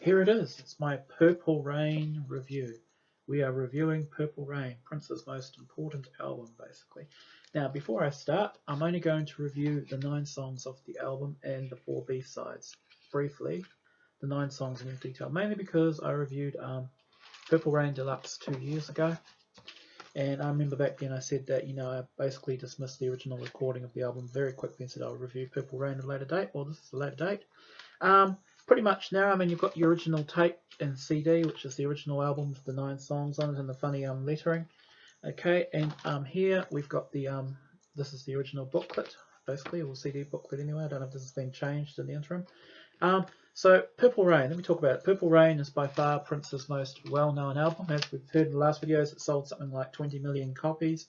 Here it is. It's my Purple Rain review. We are reviewing Purple Rain, Prince's most important album, basically. Now, before I start, I'm only going to review the 9 songs of the album and the 4 B-sides. Briefly, the 9 songs in detail, mainly because I reviewed Purple Rain Deluxe 2 years ago. And I remember back then I said that, I basically dismissed the original recording of the album very quickly and said I'll review Purple Rain at a later date. Well, this is a later date. Pretty much now, you've got the original tape and CD, which is the original album with the 9 songs on it and the funny lettering. Okay, and here we've got the, this is the original booklet, basically, or CD booklet anyway. I don't know if this has been changed in the interim. So Purple Rain, let me talk about it. Purple Rain is by far Prince's most well-known album. As we've heard in the last videos, it sold something like 20 million copies.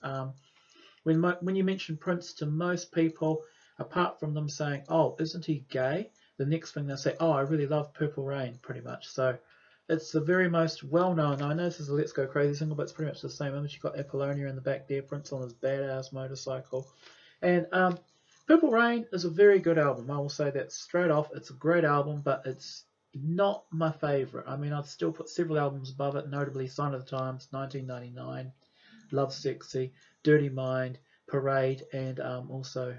When you mention Prince to most people, apart from them saying, oh, isn't he gay? The next thing they'll say, oh, I really love Purple Rain, pretty much. So it's the very most well-known. I know this is a Let's Go Crazy single, but it's pretty much the same image. You've got Apollonia in the back there, Prince on his badass motorcycle. And Purple Rain is a very good album. I will say that straight off. It's a great album, but it's not my favourite. I'd still put several albums above it, notably Sign of the Times, 1999, Love Sexy, Dirty Mind, Parade, and also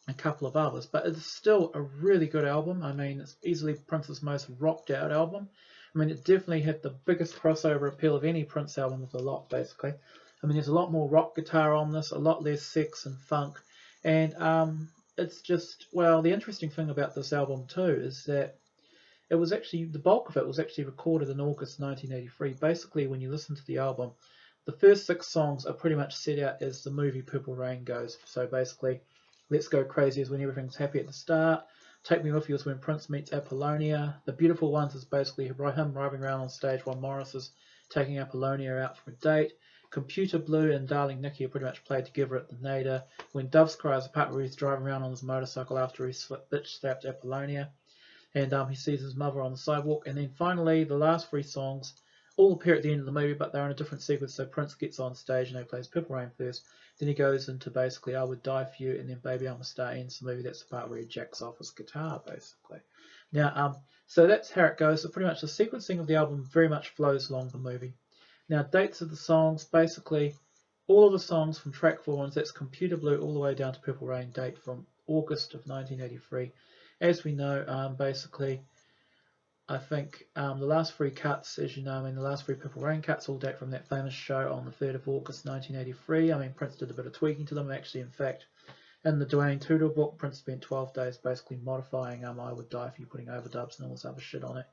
a couple of others, but it's still a really good album. It's easily Prince's most rocked out album. It definitely had the biggest crossover appeal of any Prince album with a lot, basically. There's a lot more rock guitar on this, a lot less sex and funk, and it's just, well, the interesting thing about this album too is that it was actually, the bulk of it was actually recorded in August 1983. Basically, when you listen to the album, the first 6 songs are pretty much set out as the movie Purple Rain goes. So basically, Let's Go Crazy is when everything's happy at the start. Take Me With You is when Prince meets Apollonia. The Beautiful Ones is basically him driving around on stage while Morris is taking Apollonia out for a date. Computer Blue and Darling Nikki are pretty much played together at the Nader. When Doves Cry is the part where he's driving around on his motorcycle after he bitch-slapped Apollonia. And he sees his mother on the sidewalk. And then finally, the last 3 songs all appear at the end of the movie, but they're in a different sequence. So Prince gets on stage and he plays Purple Rain first. Then he goes into basically I Would Die For You, and then Baby I'm a Star ends the movie. That's the part where he jacks off his guitar, basically. Now, so that's how it goes. So pretty much the sequencing of the album very much flows along the movie. Now, dates of the songs, basically all of the songs from track 4 ones, that's Computer Blue all the way down to Purple Rain, date from August of 1983. As we know, basically, I think the last 3 cuts, as you know, the last 3 Purple Rain cuts all date from that famous show on the 3rd of August 1983. Prince did a bit of tweaking to them. Actually, in fact, in the Dwayne Tudor book, Prince spent 12 days basically modifying I Would Die For You, putting overdubs and all this other shit on it.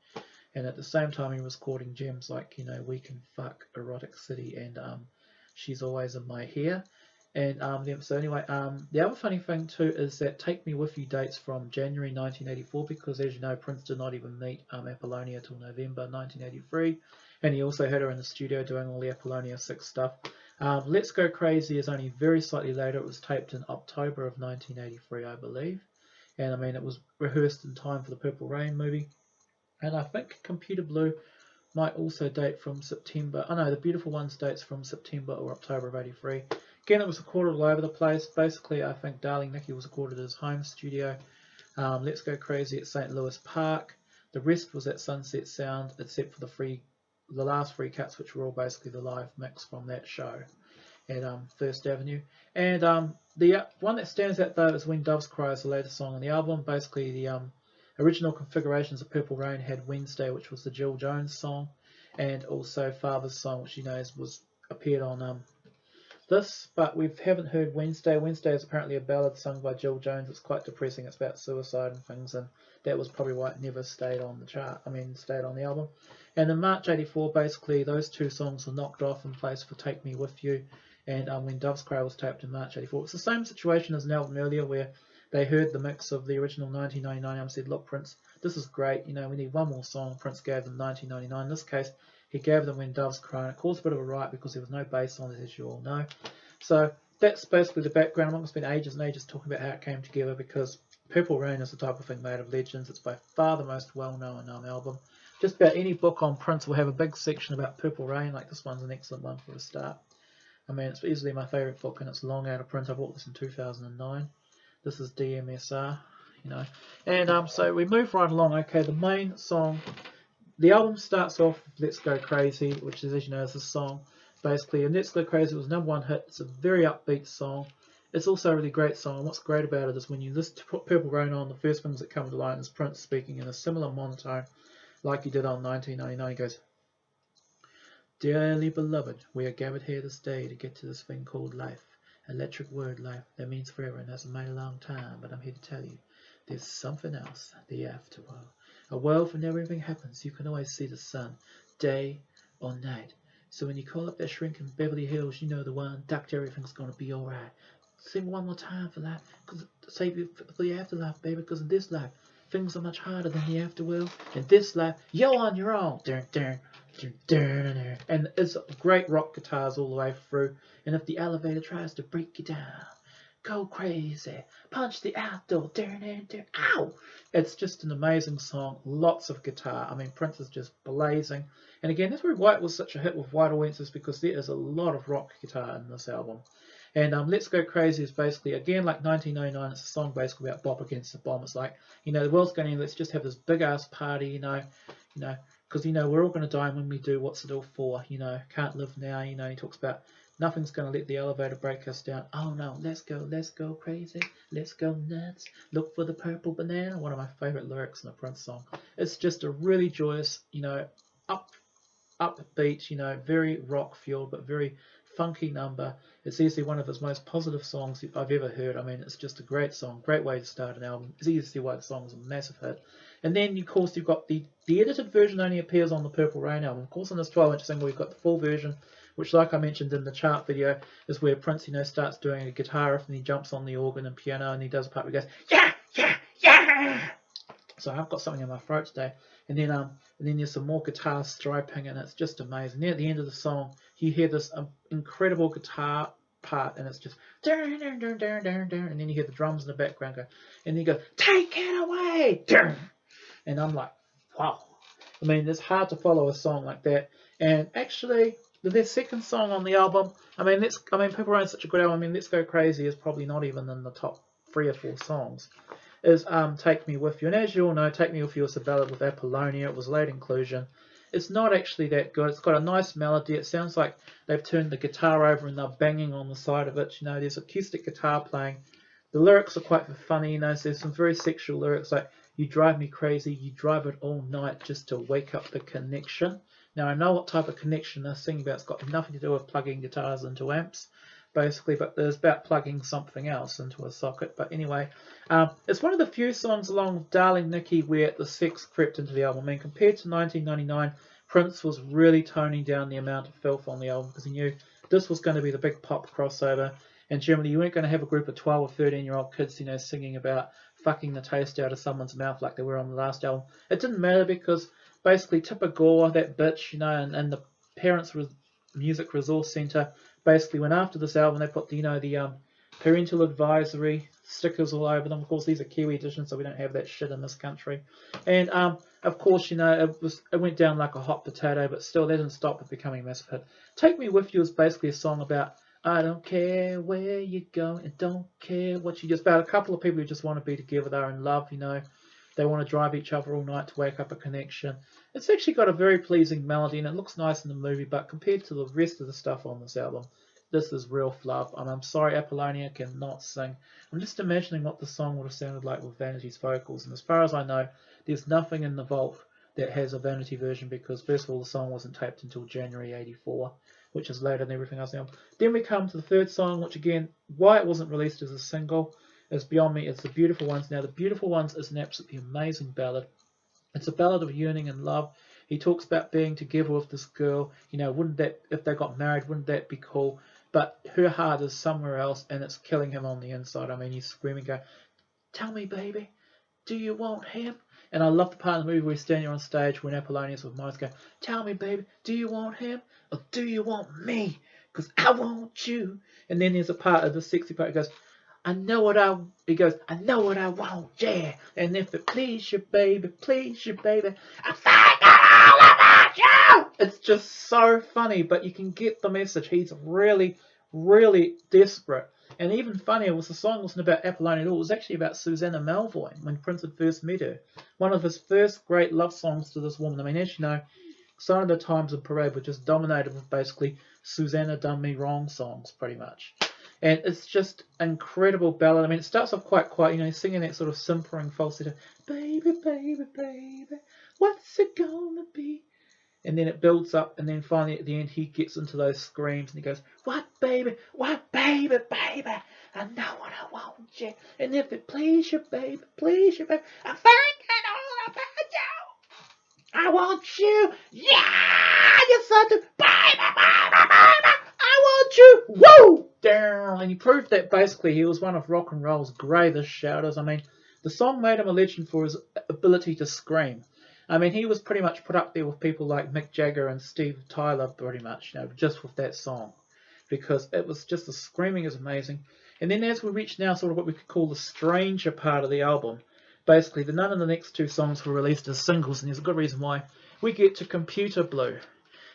And at the same time, he was recording gems like, We Can Fuck, Erotic City, and She's Always In My Hair. And so anyway, the other funny thing too is that Take Me With You dates from January 1984, because as you know, Prince did not even meet Apollonia till November 1983, and he also had her in the studio doing all the Apollonia 6 stuff. Let's Go Crazy is only very slightly later. It was taped in October of 1983, I believe, and it was rehearsed in time for the Purple Rain movie. And I think Computer Blue might also date from September. Oh no, The Beautiful Ones dates from September or October of 83. Again, it was recorded all over the place. Basically, I think Darling Nikki was recorded at his home studio. Let's Go Crazy at St. Louis Park. The rest was at Sunset Sound, except for the last 3 cuts, which were all basically the live mix from that show at First Avenue. And the one that stands out though is When Doves Cry is the latest song on the album. Basically, the original configurations of Purple Rain had Wednesday, which was the Jill Jones song, and also Father's Song, which appeared on this, but we haven't heard Wednesday. Wednesday is apparently a ballad sung by Jill Jones. It's quite depressing. It's about suicide and things, and that was probably why it never stayed on the chart. Stayed on the album. And in March '84, basically those 2 songs were knocked off in place for Take Me With You, and When Doves Cry was taped in March '84. It's the same situation as an album earlier, where they heard the mix of the original 1999 album, said, look, Prince, this is great, we need one more song. Prince gave them 1999. In this case, he gave them When Doves Cry, and it caused a bit of a riot because there was no bass on it, as you all know. So that's basically the background. I'm not going to spend ages and ages talking about how it came together, because Purple Rain is the type of thing made of legends. It's by far the most well-known album. Just about any book on Prince will have a big section about Purple Rain. Like this one's an excellent one for a start. It's easily my favourite book, and it's long out of print. I bought this in 2009. This is DMSR, And so we move right along. Okay, the main song the album starts off with Let's Go Crazy, which is, as you know, is a song basically. And Let's Go Crazy was #1 hit. It's a very upbeat song. It's also a really great song. And what's great about it is when you listen to Purple Rain on, the first things that come to light is Prince speaking in a similar monotone like he did on 1999. He goes, "Dearly beloved, we are gathered here this day to get to this thing called life. Electric word life, that means forever and that's a mighty long time, but I'm here to tell you, there's something else, the afterworld. A world where everything happens, you can always see the sun, day or night. So when you call up that shrink in Beverly Hills, you know the one, doctor, everything's gonna be alright. Sing one more time for life, cause save you for the afterlife, baby, because in this life, things are much harder than the afterworld. In this life, you're on your own. Dun, dun, dun, dun, dun. And it's great rock guitars all the way through. And if the elevator tries to break you down, go crazy, punch the outdoor. Dun, dun, dun. Ow! It's just an amazing song. Lots of guitar. I mean, Prince is just blazing. And again, that's why White was such a hit with White Audiences, because there is a lot of rock guitar in this album. And Let's Go Crazy is basically, again, like 1999, it's a song basically about Bop Against the Bomb. It's like, you know, the world's going in, let's just have this big-ass party, you know, because, you know, we're all going to die, and when we do, what's it all for? You know, can't live now, you know, he talks about nothing's going to let the elevator break us down. Oh, no, let's go crazy, let's go nuts, look for the purple banana, one of my favourite lyrics in a Prince song. It's just a really joyous, you know, upbeat, you know, very rock-fueled, but very funky number. It's easily one of his most positive songs I've ever heard. I mean, it's just a great song, great way to start an album. It's easy to see why the song is a massive hit. And then, of course, you've got the edited version only appears on the Purple Rain album. Of course, on this 12-inch single, we've got the full version, which, like I mentioned in the chart video, is where Prince, you know, starts doing a guitar riff and he jumps on the organ and piano and he does a part where he goes, yeah, yeah, yeah. So I've got something in my throat today. And then there's some more guitar striping, and it's just amazing. Then at the end of the song, you hear this incredible guitar part, and it's just dun, dun, dun, dun, dun, dun, and then you hear the drums in the background go, and then you go, take it away, dun. And I'm like, wow. I mean, it's hard to follow a song like that. And actually, their second song on the album, I mean, Purple Rain's such a good album. I mean, Let's Go Crazy is probably not even in the top 3 or 4 songs. Is Take Me With You. And as you all know, Take Me With You is a ballad with Apollonia. It was late inclusion. It's not actually that good. It's got a nice melody. It sounds like they've turned the guitar over and they're banging on the side of it. You know, there's acoustic guitar playing. The lyrics are quite funny. You know, so there's some very sexual lyrics like, you drive me crazy, you drive it all night just to wake up the connection. Now, I know what type of connection they're singing about. It's got nothing to do with plugging guitars into amps, basically, but there's about plugging something else into a socket. But anyway, it's one of the few songs along with Darling Nikki where the sex crept into the album. I mean, compared to 1999, Prince was really toning down the amount of filth on the album because he knew this was going to be the big pop crossover. And generally, you weren't going to have a group of 12 or 13-year-old kids, you know, singing about fucking the taste out of someone's mouth like they were on the last album. It didn't matter because basically Tipper Gore, that bitch, you know, and the Parents Music Resource Centre basically went after this album. They put, you know, the parental advisory stickers all over them. Of course, these are Kiwi editions, so we don't have that shit in this country. And of course, you know, it went down like a hot potato, but still, that didn't stop it becoming a massive hit. Take Me With You is basically a song about I don't care where you go and don't care what you do. It's about a couple of people who just want to be together. They're in love, you know. They want to drive each other all night to wake up a connection. It's actually got a very pleasing melody and it looks nice in the movie, but compared to the rest of the stuff on this album, this is real fluff. I'm sorry Apollonia cannot sing. I'm just imagining what the song would have sounded like with Vanity's vocals, and as far as I know, there's nothing in the vault that has a Vanity version because first of all the song wasn't taped until January 84, which is later than everything else now. Then we come to the third song, which again, why it wasn't released as a single is beyond me. It's The Beautiful Ones. Now, The Beautiful Ones is an absolutely amazing ballad. It's a ballad of yearning and love. He talks about being together with this girl. You know, wouldn't that, if they got married, wouldn't that be cool? But her heart is somewhere else, and it's killing him on the inside. I mean, he's screaming, going, tell me, baby, do you want him? And I love the part of the movie where he's standing on stage when Apollonius with Miles go, tell me, baby, do you want him? Or do you want me? Because I want you. And then there's a part of the sexy part. He goes, I know what I want, yeah. And if it please you, baby, I find out all about you. It's just so funny, but you can get the message. He's really, really desperate. And even funnier was the song wasn't about Apollonia at all. It was actually about Susanna Melvoin when Prince had first met her. One of his first great love songs to this woman. I mean, as you know, Sign of the Times and Parade were just dominated with basically Susanna Done Me Wrong songs, pretty much. And it's just incredible ballad. I mean, it starts off quite quiet, you know, singing that sort of simpering falsetto, baby, baby, baby, what's it gonna be? And then it builds up, and then finally at the end he gets into those screams, and he goes, what, baby, baby, I know what I want you, and if it please you, baby, I find out all about you. I want you, yeah, you son of, baby, I want you, woo, down. And he proved that basically he was one of rock and roll's greatest shouters. I mean, the song made him a legend for his ability to scream. I mean, he was pretty much put up there with people like Mick Jagger and Steve Tyler, pretty much, you know, just with that song. Because it was just, the screaming is amazing. And then as we reach now sort of what we could call the stranger part of the album, basically none of the next two songs were released as singles, and there's a good reason why. We get to Computer Blue.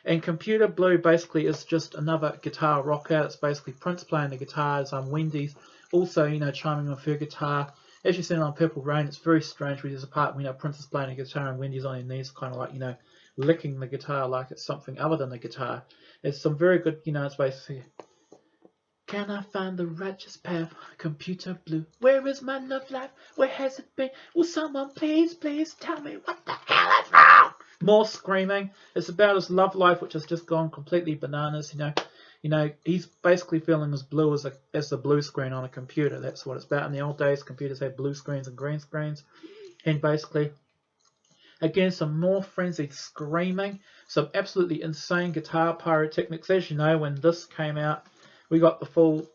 And Computer Blue basically is just another guitar rock out. It's basically Prince playing the guitars, Wendy's also, you know, chiming with her guitar. As you've seen on Purple Rain, it's very strange where there's a part where, you know, Prince is playing a guitar and Wendy's on her knees, kind of like, you know, licking the guitar like it's something other than the guitar. It's some very good, you know, it's basically, can I find the righteous path? Computer Blue, where is my love life? Where has it been? Will someone please tell me what the hell is wrong? More screaming. It's about his love life, which has just gone completely bananas, you know. You know, he's basically feeling as blue as the blue screen on a computer. That's what it's about. In the old days, computers had blue screens and green screens. And basically, again, some more frenzied screaming. Some absolutely insane guitar pyrotechnics. As you know, when this came out, we got the full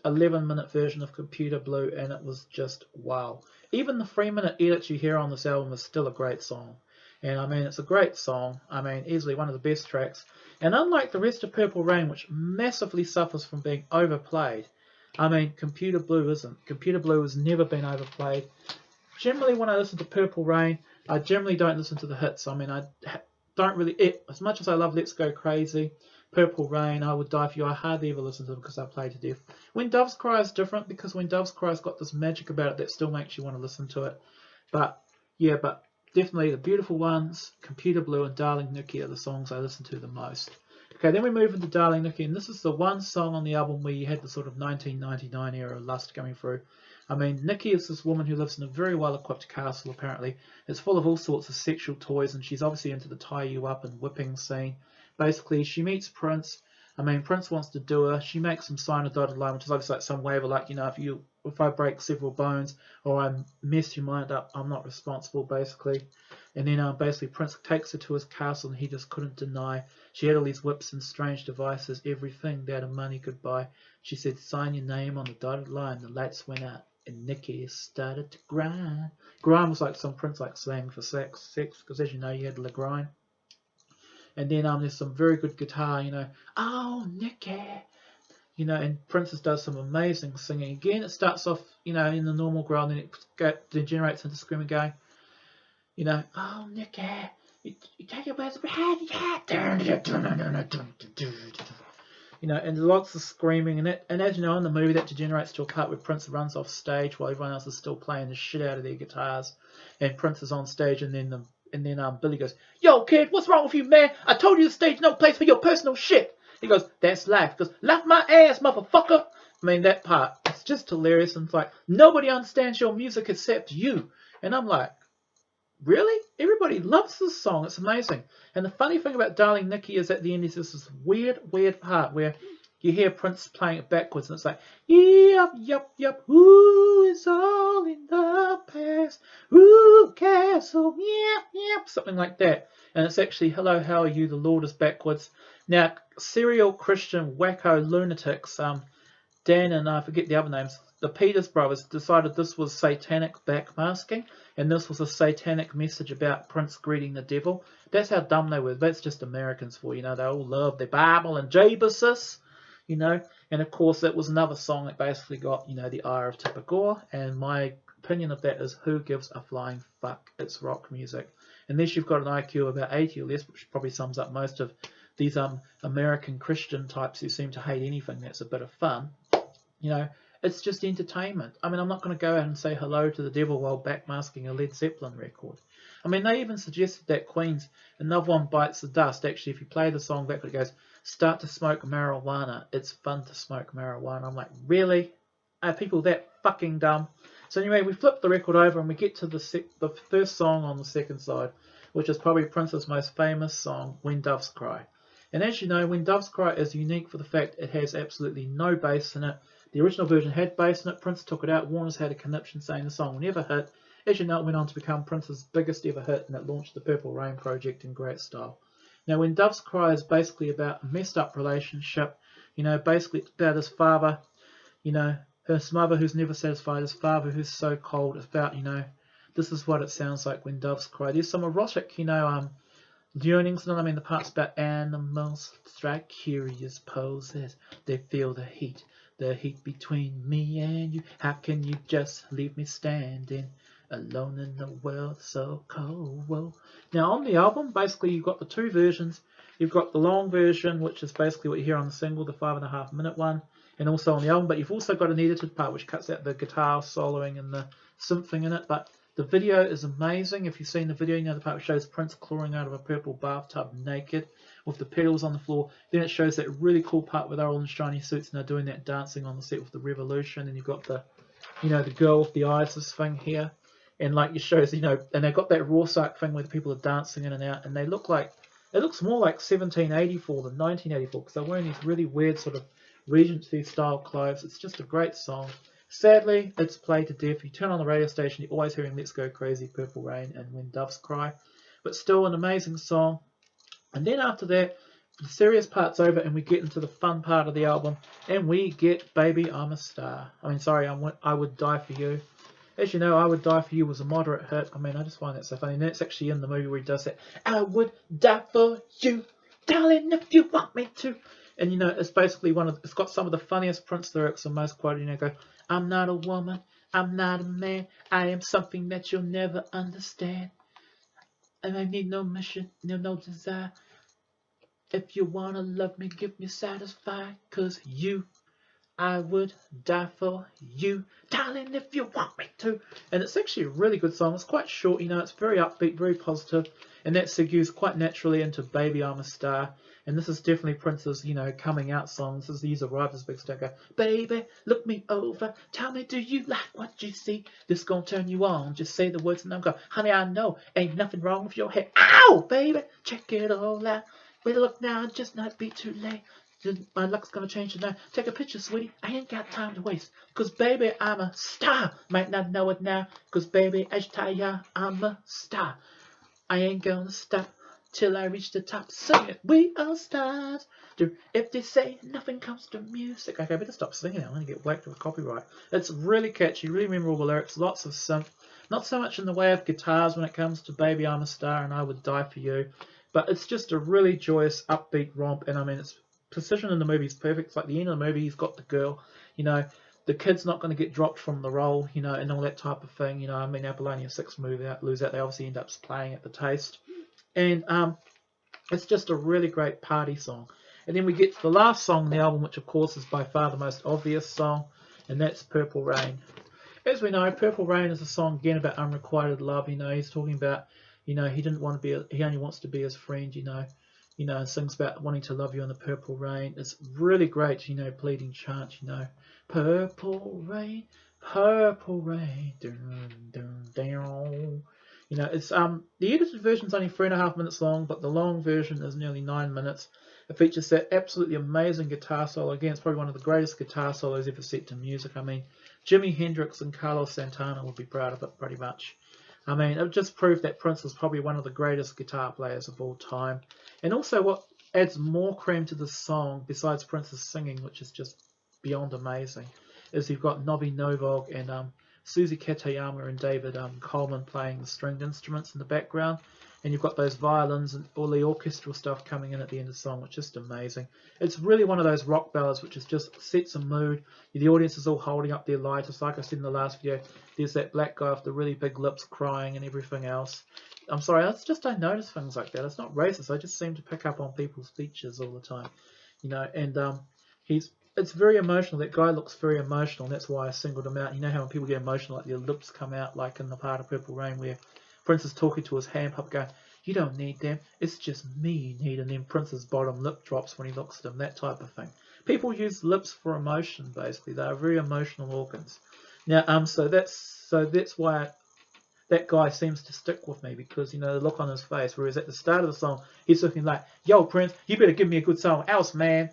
11-minute version of Computer Blue, and it was just wow. Even the 3-minute edit you hear on this album is still a great song. And I mean, it's a great song. I mean, easily one of the best tracks. And unlike the rest of Purple Rain, which massively suffers from being overplayed, I mean, Computer Blue isn't. Computer Blue has never been overplayed. Generally, when I listen to Purple Rain, I generally don't listen to the hits. I mean, I don't really, as much as I love Let's Go Crazy, Purple Rain, I Would Die For You, I hardly ever listen to them because I play to death. When Doves Cry is different, because When Doves Cry has got this magic about it that still makes you want to listen to it. But, yeah, but definitely the Beautiful Ones, Computer Blue, and Darling Nikki are the songs I listen to the most. Okay, then we move into Darling Nikki, and this is the one song on the album where you had the sort of 1999 era lust coming through. I mean, Nikki is this woman who lives in a very well-equipped castle, apparently. It's full of all sorts of sexual toys, and she's obviously into the tie-you-up and whipping scene. Basically, she meets Prince. I mean, Prince wants to do her. She makes him sign a dotted line, which is obviously like some waiver, like, you know, if I break several bones or I mess your mind up, I'm not responsible, basically. And then basically Prince takes her to his castle, and he just couldn't deny. She had all these whips and strange devices, everything that a money could buy. She said, sign your name on the dotted line. The lights went out, and Nikki started to grind. Grind was like some Prince like slang for sex, because as you know, you had to grind. And then there's some very good guitar, you know, oh, Nikki. You know, and Princess does some amazing singing. Again, it starts off, you know, in the normal growl, and then it degenerates into screaming, going, you know, oh, Nikki, you take your words behind your head. You know, and lots of screaming. And as you know, in the movie, that degenerates to a part where Prince runs off stage while everyone else is still playing the shit out of their guitars. And Prince is on stage, and then Billy goes, yo, kid, what's wrong with you, man? I told you the stage no place for your personal shit. He goes, that's life. He goes, laugh my ass, motherfucker. I mean, that part, it's just hilarious. And it's like, nobody understands your music except you. And I'm like, really? Everybody loves this song. It's amazing. And the funny thing about Darling Nikki is at the end is this weird part where you hear Prince playing it backwards, and it's like, yep, ooh, it's all in the past, ooh, castle, yep, something like that. And it's actually, hello, how are you, the Lord is backwards. Now, serial Christian wacko lunatics, Dan and I forget the other names, the Peters brothers decided this was satanic backmasking, and this was a satanic message about Prince greeting the devil. That's how dumb they were. That's just Americans for you, know, they all love their Bible and Jesus, you know. And of course, that was another song that basically got, you know, the ire of Tipper Gore, and my opinion of that is, who gives a flying fuck? It's rock music. Unless you've got an IQ of about 80 or less, which probably sums up most of these American Christian types who seem to hate anything that's a bit of fun, you know. It's just entertainment. I mean, I'm not going to go out and say hello to the devil while backmasking a Led Zeppelin record. I mean, they even suggested that Queen's Another One Bites the Dust. Actually, if you play the song backward, it goes, start to smoke marijuana. It's fun to smoke marijuana. I'm like, really? Are people that fucking dumb? So anyway, we flip the record over and we get to the first song on the second side, which is probably Prince's most famous song, When Doves Cry. And as you know, When Doves Cry is unique for the fact it has absolutely no bass in it. The original version had bass in it. Prince took it out. Warner's had a conniption saying the song will never hit. As you know, it went on to become Prince's biggest ever hit, and it launched the Purple Rain project in great style. Now, When Doves Cry is basically about a messed up relationship. You know, basically it's about his father, you know, his mother who's never satisfied, his father who's so cold. It's about, you know, this is what it sounds like when doves cry. There's some erotic, you know, yearnings, and I mean the parts about animals strike curious poses. They feel the heat between me and you. How can you just leave me standing alone in the world so cold? Whoa. Now on the album, basically you've got the two versions. You've got the long version, which is basically what you hear on the single, the 5.5 minute one, and also on the album. But you've also got an edited part which cuts out the guitar soloing and the synthing in it. But the video is amazing. If you've seen the video, you know the part which shows Prince clawing out of a purple bathtub naked with the pedals on the floor. Then it shows that really cool part where they're all in shiny suits and they're doing that dancing on the set with the Revolution. And you've got the, you know, the girl with the ISIS thing here. And like it shows, you know, and they've got that Rorschach thing where the people are dancing in and out. And they look like, it looks more like 1784 than 1984 because they're wearing these really weird sort of Regency style clothes. It's just a great song. Sadly, it's played to death. You turn on the radio station, you're always hearing Let's Go Crazy, Purple Rain, and When Doves Cry. But still an amazing song. And then after that, the serious part's over and we get into the fun part of the album. And we get Baby I'm a Star. I mean, sorry, I Would Die For You. As you know, I Would Die For You was a moderate hit. I mean, I just find that so funny. And that's actually in the movie where he does that. I would die for you, darling, if you want me to. And, you know, it's basically it's got some of the funniest Prince lyrics and most quoted. You know, go, I'm not a woman, I'm not a man, I am something that you'll never understand. And I need no mission, no desire. If you wanna love me, give me satisfied. Cause I would die for you, darling, if you want me to. And it's actually a really good song. It's quite short, you know, it's very upbeat, very positive, and that segues quite naturally into Baby I'm a Star. And this is definitely Prince's, you know, coming out song. This is These Arrived as Big Star. Go, baby, look me over, tell me, do you like what you see? This gonna turn you on, just say the words and I'm go, honey, I know, ain't nothing wrong with your head. Ow, baby, check it all out. Wait a look now, just not be too late. My luck's gonna change tonight. Take a picture, sweetie. I ain't got time to waste. Cause baby, I'm a star. Might not know it now. Cause baby, I tell ya, I'm a star. I ain't gonna stop till I reach the top. Sing it. We are stars. If they say nothing comes to music. Okay, I better stop singing it. I'm gonna get whacked with copyright. It's really catchy, really memorable lyrics. Lots of synth. Not so much in the way of guitars when it comes to Baby, I'm a Star and I Would Die For You. But it's just a really joyous, upbeat romp. And I mean, it's precision in the movie is perfect. It's like the end of the movie, he's got the girl, you know, the kid's not going to get dropped from the role, you know, and all that type of thing, you know. I mean, Apollonia 6 lose out, they obviously end up playing at the Taste. And it's just a really great party song. And then we get to the last song on the album, which of course is by far the most obvious song, and that's Purple Rain. As we know, Purple Rain is a song again about unrequited love. You know, he's talking about, you know, he only wants to be his friend, you know, and sings about wanting to love you in the purple rain. It's really great, you know, pleading chant, you know, purple rain, dun, dun, down. You know, it's the edited version's only 3.5 minutes long, but the long version is nearly 9 minutes. It features that absolutely amazing guitar solo. Again, it's probably one of the greatest guitar solos ever set to music. I mean, Jimi Hendrix and Carlos Santana would be proud of it pretty much. I mean, it just proved that Prince is probably one of the greatest guitar players of all time. And also what adds more cream to this song, besides Prince's singing, which is just beyond amazing, is you've got Novi Novog and Susie Katayama and David Coleman playing the stringed instruments in the background. And you've got those violins and all the orchestral stuff coming in at the end of the song, which is just amazing. It's really one of those rock ballads which is just sets a mood. The audience is all holding up their lighters. Like I said in the last video, there's that black guy with the really big lips crying and everything else. I'm sorry, that's just I notice things like that. It's not racist. I just seem to pick up on people's features all the time, you know. And it's very emotional. That guy looks very emotional, and that's why I singled him out. You know how when people get emotional, like their lips come out, like in the part of Purple Rain where Prince is talking to his hand puppet going, you don't need them, it's just me you need, and then Prince's bottom lip drops when he looks at him, that type of thing. People use lips for emotion, basically. They are very emotional organs. Now, so that's why that guy seems to stick with me, because, you know, the look on his face, whereas at the start of the song, he's looking like, yo, Prince, you better give me a good song else, man.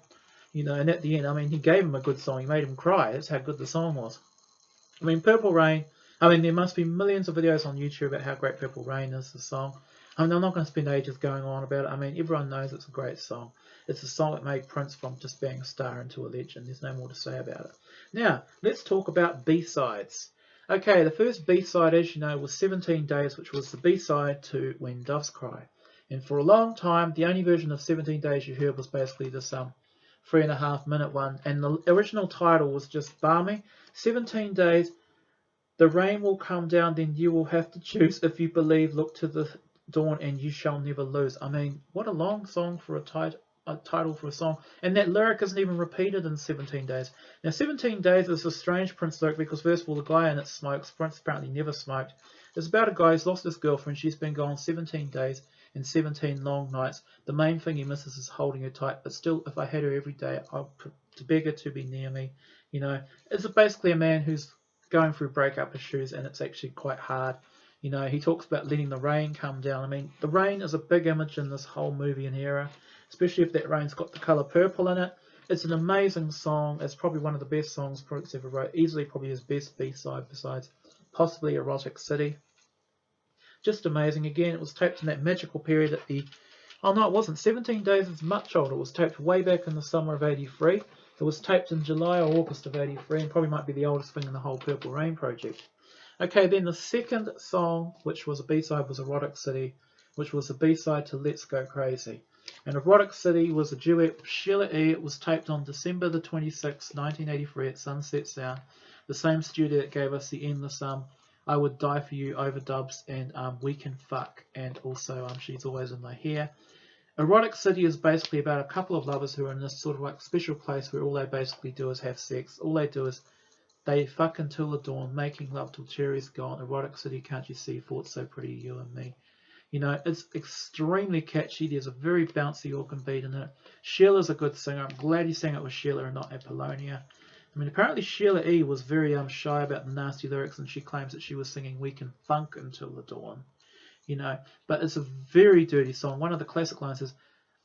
You know, and at the end, I mean, he gave him a good song. He made him cry. That's how good the song was. I mean, Purple Rain, I mean, there must be millions of videos on YouTube about how great Purple Rain is, the song. I mean, I'm not going to spend ages going on about it. I mean, everyone knows it's a great song. It's a song that made Prince from just being a star into a legend. There's no more to say about it. Now, let's talk about B-sides. Okay, the first B-side, as you know, was 17 Days, which was the B-side to When Doves Cry. And for a long time, the only version of 17 Days you heard was basically this 3.5-minute one. And the original title was just balmy. 17 Days, the rain will come down, then you will have to choose. If you believe, look to the dawn, and you shall never lose. I mean, what a long song for a title for a song. And that lyric isn't even repeated in 17 Days. Now, 17 Days is a strange Prince lyric because, first of all, the guy in it smokes. Prince apparently never smoked. It's about a guy who's lost his girlfriend. She's been gone 17 days and 17 long nights. The main thing he misses is holding her tight. But still, if I had her every day, I'd to beg her to be near me. You know, it's basically a man who's going through breakup issues, and it's actually quite hard. You know, he talks about letting the rain come down. I mean, the rain is a big image in this whole movie and era, especially if that rain's got the colour purple in it. It's an amazing song. It's probably one of the best songs Prince ever wrote. Easily probably his best B-side besides possibly Erotic City. Just amazing. Again, it was taped in that magical period at the... Oh no, it wasn't. 17 Days is much older. It was taped way back in the summer of 83. It was taped in July or August of 83 and probably might be the oldest thing in the whole Purple Rain project. Okay, then the second song, which was a B-side, was Erotic City, which was a B-side to Let's Go Crazy. And Erotic City was a duet with Sheila E. It was taped on December the 26th, 1983 at Sunset Sound, the same studio that gave us the endless I Would Die For You overdubs and We Can Fuck, and also She's Always In My Hair. Erotic City is basically about a couple of lovers who are in this sort of like special place where all they basically do is have sex. All they do is they fuck until the dawn, making love till cherry's gone. Erotic City, can't you see, thought so pretty, you and me. You know, it's extremely catchy. There's a very bouncy organ beat in it. Sheila's a good singer. I'm glad he sang it with Sheila and not Apollonia. I mean, apparently Sheila E. was very shy about the nasty lyrics, and she claims that she was singing We Can Funk Until the Dawn. You know, but it's a very dirty song. One of the classic lines is,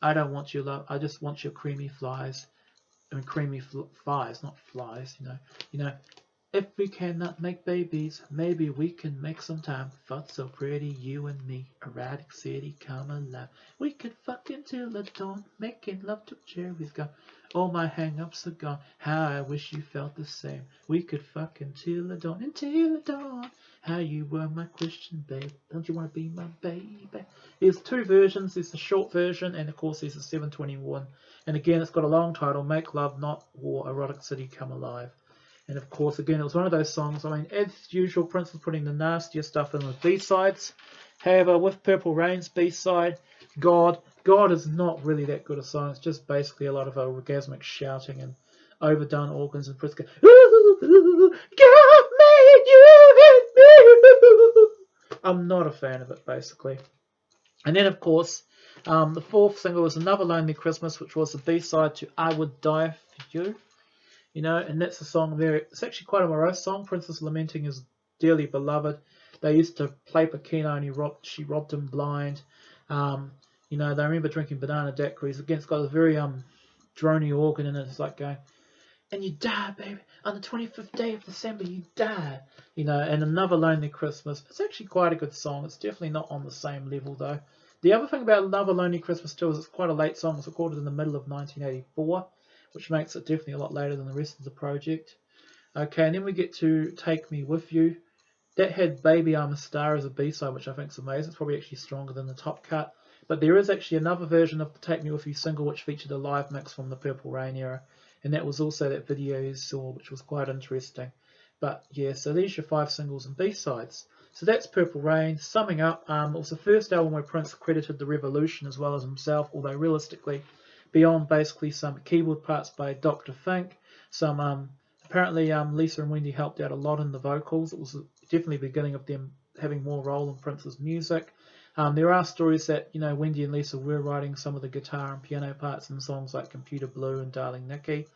I don't want your love, I just want your creamy flies. I mean, creamy flies, not flies, you know, if we cannot make babies, maybe we can make some time. Fuck so pretty, you and me, Erotic City, come alive. We could fuck until the dawn, making love till cherries gone. All my hang-ups are gone, how I wish you felt the same. We could fuck until the dawn, how you were my Christian babe. Don't you want to be my baby? There's two versions, there's the short version, and of course there's the 721. And again, it's got a long title, Make Love Not War, Erotic City, Come Alive. And of course, again, it was one of those songs, I mean, as usual, Prince was putting the nastier stuff in the B-sides. However, with Purple Rain's B-side, God is not really that good a song. It's just basically a lot of orgasmic shouting and overdone organs, and Prince goes, ooh, God made you and me. I'm not a fan of it, basically. And then, of course, the fourth single was Another Lonely Christmas, which was the B-side to I Would Die For You. You know, and that's a song there. It's actually quite a morose song. Prince is lamenting his dearly beloved. They used to play Pacino and she robbed him blind. You know, they remember drinking banana daiquiris. Again, it's got a very drony organ in it. It's like going, and you die, baby. On the 25th day of December, you die. You know, and Another Lonely Christmas. It's actually quite a good song. It's definitely not on the same level, though. The other thing about Another Lonely Christmas, too, is it's quite a late song. It's recorded in the middle of 1984. Which makes it definitely a lot later than the rest of the project. Okay, and then we get to Take Me With You. That had Baby I'm a Star as a B-side, which I think is amazing. It's probably actually stronger than the Top Cut. But there is actually another version of the Take Me With You single which featured a live mix from the Purple Rain era. And that was also that video you saw, which was quite interesting. But yeah, so these are your 5 singles and B-sides. So that's Purple Rain. Summing up, it was the first album where Prince credited the Revolution as well as himself, although realistically, beyond basically some keyboard parts by Dr. Fink, Some apparently Lisa and Wendy helped out a lot in the vocals. It was definitely the beginning of them having more role in Prince's music. There are stories that Wendy and Lisa were writing some of the guitar and piano parts in songs like Computer Blue and Darling Nikki.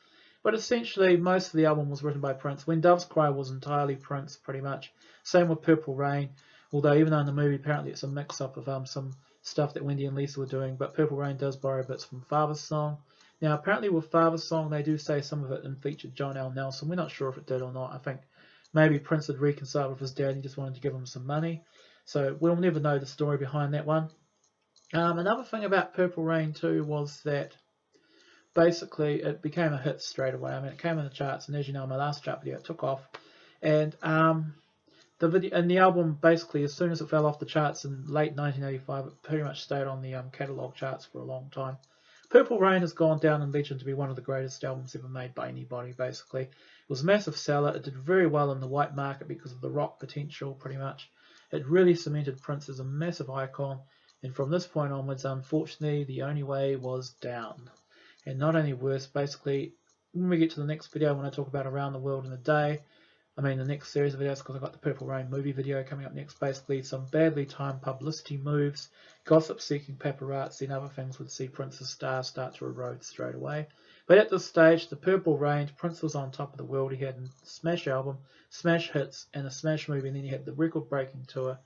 But essentially, most of the album was written by Prince. When Doves Cry was entirely Prince, pretty much. Same with Purple Rain, although even though in the movie apparently it's a mix-up of some stuff that Wendy and Lisa were doing, but Purple Rain does borrow bits from Father's Song. Now, apparently with Father's Song, they do say some of it and featured John L. Nelson. We're not sure if it did or not. I think maybe Prince had reconciled with his dad and he just wanted to give him some money. So we'll never know the story behind that one. Another thing about Purple Rain too was that basically it became a hit straight away. I mean, it came in the charts, and as you know, in my last chart video, it took off. And the album, basically, as soon as it fell off the charts in late 1985, it pretty much stayed on the catalogue charts for a long time. Purple Rain has gone down in legend to be one of the greatest albums ever made by anybody, basically. It was a massive seller. It did very well in the white market because of the rock potential, pretty much. It really cemented Prince as a massive icon, and from this point onwards, unfortunately, the only way was down. And not only worse, basically, when we get to the next video, when I talk about Around the World in a Day, I mean the next series of videos, because I've got the Purple Rain movie video coming up next, basically some badly timed publicity moves, gossip-seeking paparazzi and other things would see Prince's star start to erode straight away. But at this stage, the Purple Rain, Prince was on top of the world. He had a smash album, smash hits, and a smash movie, and then he had the record-breaking tour.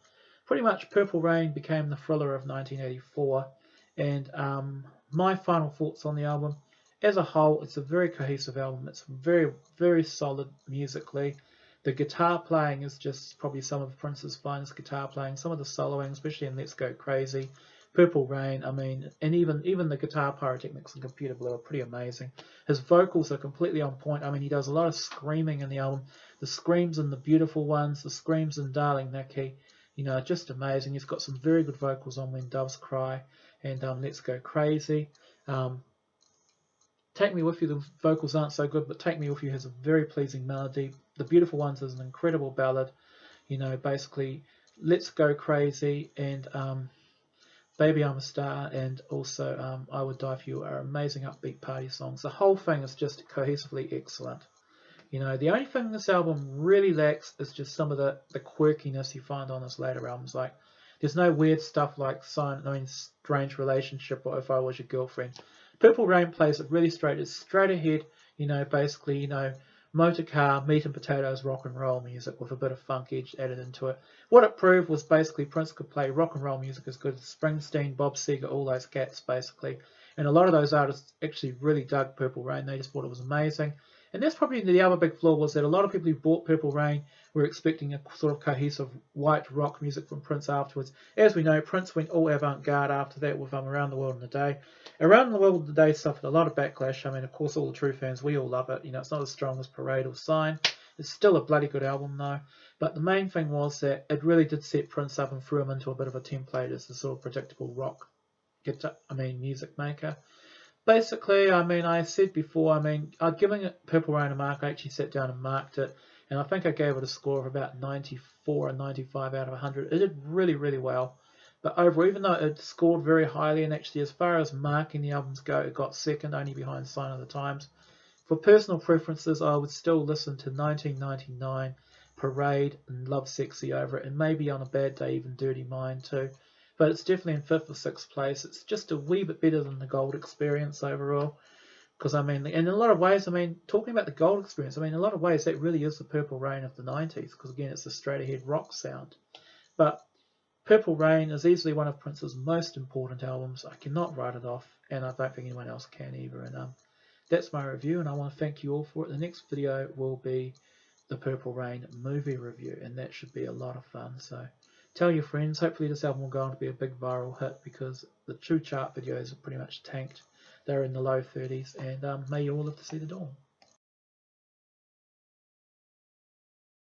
Pretty much Purple Rain became the thriller of 1984, and my final thoughts on the album. As a whole, it's a very cohesive album. It's very, very solid musically. The guitar playing is just probably some of Prince's finest guitar playing. Some of the soloing, especially in Let's Go Crazy, Purple Rain, I mean, and even the guitar pyrotechnics and Computer Blue are pretty amazing. His vocals are completely on point. I mean, he does a lot of screaming in the album. The screams in The Beautiful Ones, the screams in Darling Nikki, just amazing. He's got some very good vocals on When Doves Cry and Let's Go Crazy. Take Me With You, the vocals aren't so good, but Take Me With You has a very pleasing melody. The Beautiful Ones is an incredible ballad. Basically, Let's Go Crazy and Baby I'm a Star and also I Would Die For You are amazing upbeat party songs. The whole thing is just cohesively excellent. The only thing this album really lacks is just some of the quirkiness you find on his later albums. Like, there's no weird stuff like Strange Relationship or If I Was Your Girlfriend. Purple Rain plays it really straight. It's straight ahead, basically, motor car, meat and potatoes, rock and roll music with a bit of funk edge added into it. What it proved was basically Prince could play rock and roll music as good as Springsteen, Bob Seger, all those cats, basically. And a lot of those artists actually really dug Purple Rain. They just thought it was amazing. And that's probably the other big flaw, was that a lot of people who bought Purple Rain were expecting a sort of cohesive white rock music from Prince afterwards. As we know, Prince went all avant-garde after that with Around the World in a Day. Around the World in a Day suffered a lot of backlash. I mean, of course, all the true fans, we all love it. It's not as strong as Parade or Sign. It's still a bloody good album, though. But the main thing was that it really did set Prince up and threw him into a bit of a template as a sort of predictable rock music maker. Basically, I said before, I'd given it Purple Rain a mark. I actually sat down and marked it, and I think I gave it a score of about 94 or 95 out of 100. It did really, really well. But overall, even though it scored very highly, and actually as far as marking the albums go, it got second, only behind Sign of the Times. For personal preferences, I would still listen to 1999, Parade, and Love Sexy over it, and maybe on a bad day, even Dirty Mind too. But it's definitely in 5th or 6th place. It's just a wee bit better than the Gold Experience overall. Because, and in a lot of ways, talking about the Gold Experience, in a lot of ways, that really is the Purple Rain of the 90s. Because, again, it's a straight-ahead rock sound. But Purple Rain is easily one of Prince's most important albums. I cannot write it off, and I don't think anyone else can either. And that's my review, and I want to thank you all for it. The next video will be the Purple Rain movie review, and that should be a lot of fun. So tell your friends. Hopefully this album will go on to be a big viral hit, because the 2 chart videos are pretty much tanked. They're in the low 30s, and may you all live to see the dawn.